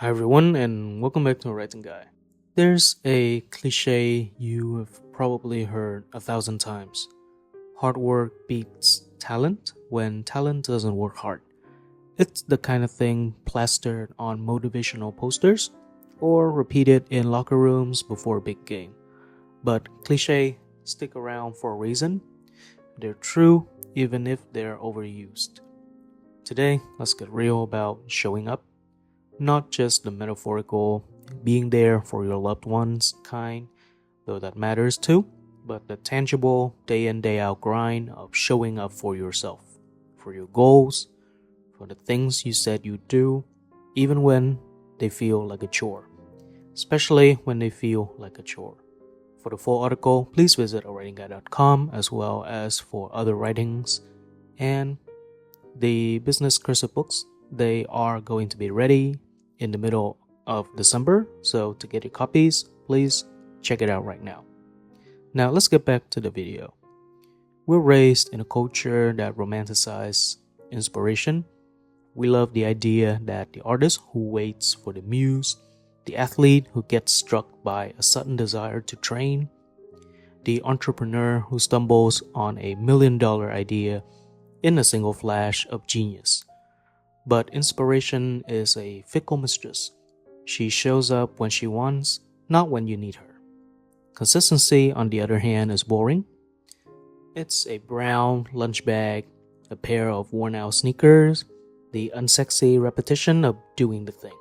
Hi everyone, and welcome back to Writing Guy. There's a cliche you have probably heard 1,000 times. Hard work beats talent when talent doesn't work hard. It's the kind of thing plastered on motivational posters or repeated in locker rooms before a big game. But cliche stick around for a reason. They're true even if they're overused. Today, let's get real about showing up. Not just the metaphorical being there for your loved ones kind, though that matters too, but the tangible day in day out grind of showing up for yourself, for your goals, for the things you said you'd do, even when they feel like a chore, especially when they feel like a chore. For the full article, please visit awritingguy.com as well as for other writings and the business cursive books. They are going to be ready in the middle of December, so to get your copies, please check it out right now. Now let's get back to the video. We're raised in a culture that romanticizes inspiration. We love the idea that the artist who waits for the muse, the athlete who gets struck by a sudden desire to train, the entrepreneur who stumbles on a $1 million idea in a single flash of genius. But inspiration is a fickle mistress. She shows up when she wants, not when you need her. Consistency, on the other hand, is boring. It's a brown lunch bag, a pair of worn-out sneakers, the unsexy repetition of doing the thing.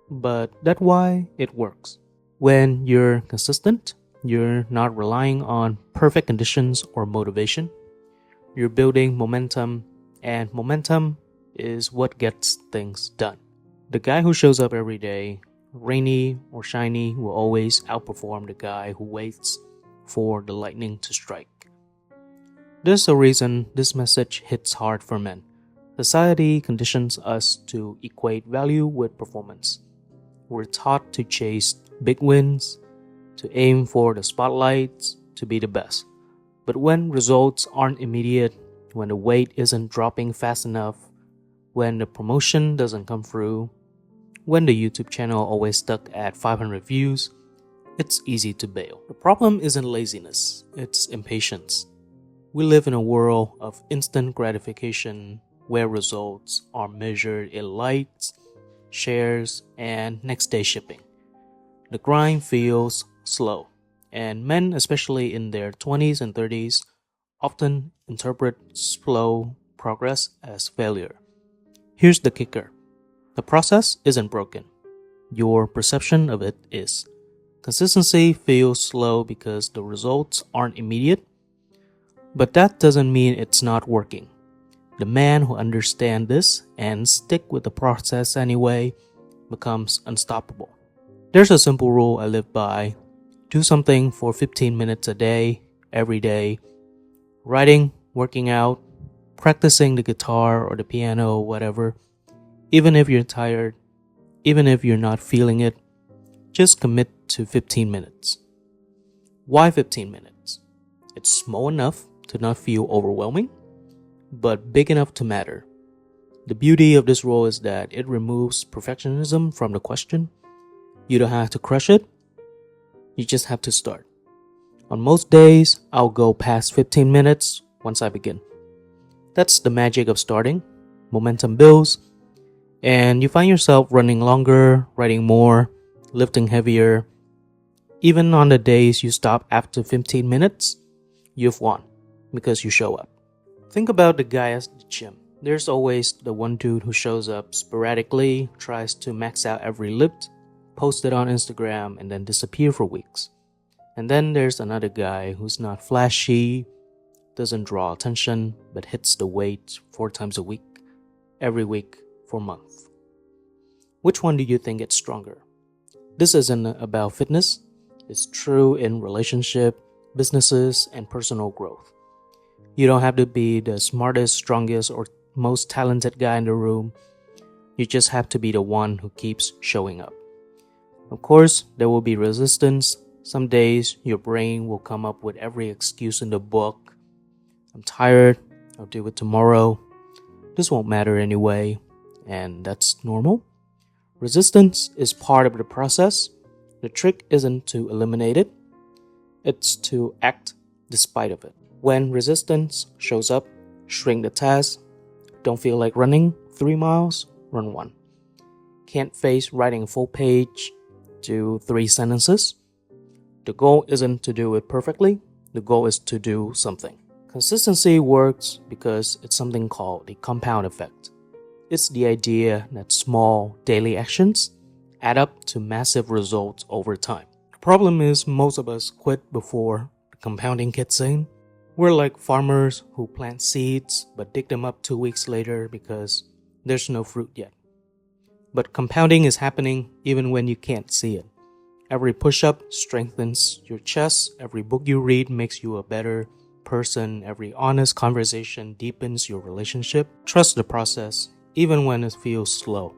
But that's why it works. When you're consistent, you're not relying on perfect conditions or motivation. You're building momentum, and momentum is what gets things done. The guy who shows up every day, rainy or shiny, will always outperform the guy who waits for the lightning to strike. There's a reason this message hits hard for men. Society conditions us to equate value with performance. We're taught to chase big wins, to aim for the spotlights, to be the best. But when results aren't immediate, when the weight isn't dropping fast enough, when the promotion doesn't come through, when the YouTube channel always stuck at 500 views, it's easy to bail. The problem isn't laziness, it's impatience. We live in a world of instant gratification where results are measured in likes, shares, and next day shipping. The grind feels slow, and men, especially in their 20s and 30s, often interpret slow progress as failure. Here's the kicker. The process isn't broken. Your perception of it is. Consistency feels slow because the results aren't immediate, but that doesn't mean it's not working. The man who understands this and stick with the process anyway becomes unstoppable. There's a simple rule I live by. Do something for 15 minutes a day, every day. Writing, working out, practicing the guitar or the piano or whatever. Even if you're tired, even if you're not feeling it, just commit to 15 minutes. Why 15 minutes? It's small enough to not feel overwhelming, but big enough to matter. The beauty of this rule is that it removes perfectionism from the question. You don't have to crush it, you just have to start. On most days, I'll go past 15 minutes once I begin. That's the magic of starting. Momentum builds, and you find yourself running longer, writing more, lifting heavier. Even on the days you stop after 15 minutes, you've won because you show up. Think about the guy at the gym. There's always the one dude who shows up sporadically, tries to max out every lift, post it on Instagram, and then disappear for weeks. And then there's another guy who's not flashy, doesn't draw attention, but hits the weight 4 times a week, every week for a month. Which one do you think gets stronger? This isn't about fitness. It's true in relationship, businesses, and personal growth. You don't have to be the smartest, strongest, or most talented guy in the room. You just have to be the one who keeps showing up. Of course, there will be resistance. Some days your brain will come up with every excuse in the book. I'm tired, I'll do it tomorrow. This won't matter anyway, and that's normal. Resistance is part of the process. The trick isn't to eliminate it, it's to act despite of it. When resistance shows up, shrink the task. Don't feel like running 3 miles? Run 1. Can't face writing a full page? Do 3 sentences. The goal isn't to do it perfectly, the goal is to do something. Consistency works because it's something called the compound effect. It's the idea that small daily actions add up to massive results over time. The problem is most of us quit before the compounding kicks in. We're like farmers who plant seeds but dig them up 2 weeks later because there's no fruit yet. But compounding is happening even when you can't see it. Every push-up strengthens your chest, every book you read makes you a better person, every honest conversation deepens your relationship. Trust the process, even when it feels slow,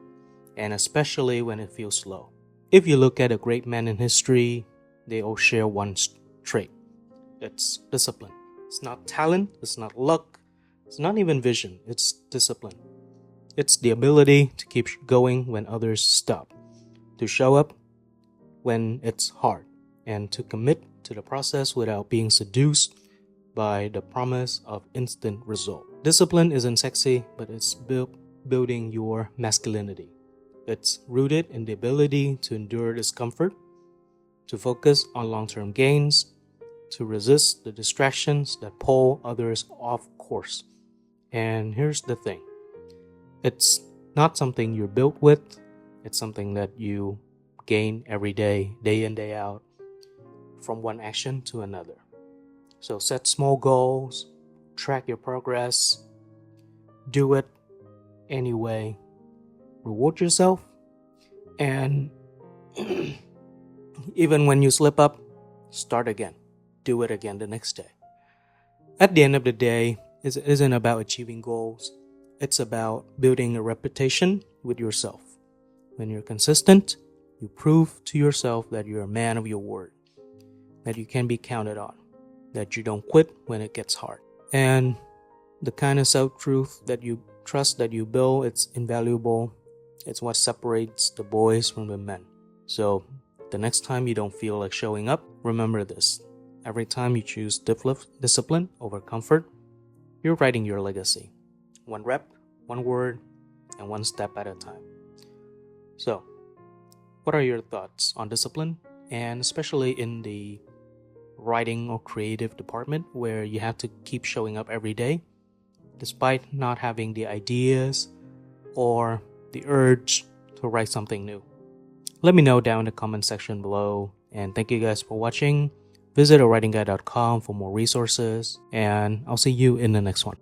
and especially when it feels slow. If you look at a great man in history, they all share one trait. It's discipline. It's not talent, it's not luck, it's not even vision, it's discipline. It's the ability to keep going when others stop, to show up when it's hard, and to commit to the process without being seduced by the promise of instant result. Discipline isn't sexy, but it's building your masculinity. It's rooted in the ability to endure discomfort, to focus on long-term gains, to resist the distractions that pull others off course. And here's the thing. It's not something you're built with. It's something that you gain every day, day in, day out, from one action to another. So set small goals, track your progress, do it anyway, reward yourself, and even when you slip up, start again. Do it again the next day. At the end of the day, it isn't about achieving goals. It's about building a reputation with yourself. When you're consistent, you prove to yourself that you're a man of your word, that you can be counted on, that you don't quit when it gets hard. And the kind of self-truth that you trust that you build, it's invaluable. It's what separates the boys from the men. So the next time you don't feel like showing up, remember this. Every time you choose discipline over comfort, you're writing your legacy. 1 rep, 1 word, and 1 step at a time. So, what are your thoughts on discipline? And especially in the writing or creative department where you have to keep showing up every day, despite not having the ideas or the urge to write something new. Let me know down in the comment section below. And thank you guys for watching. Visit awritingguy.com for more resources, and I'll see you in the next one.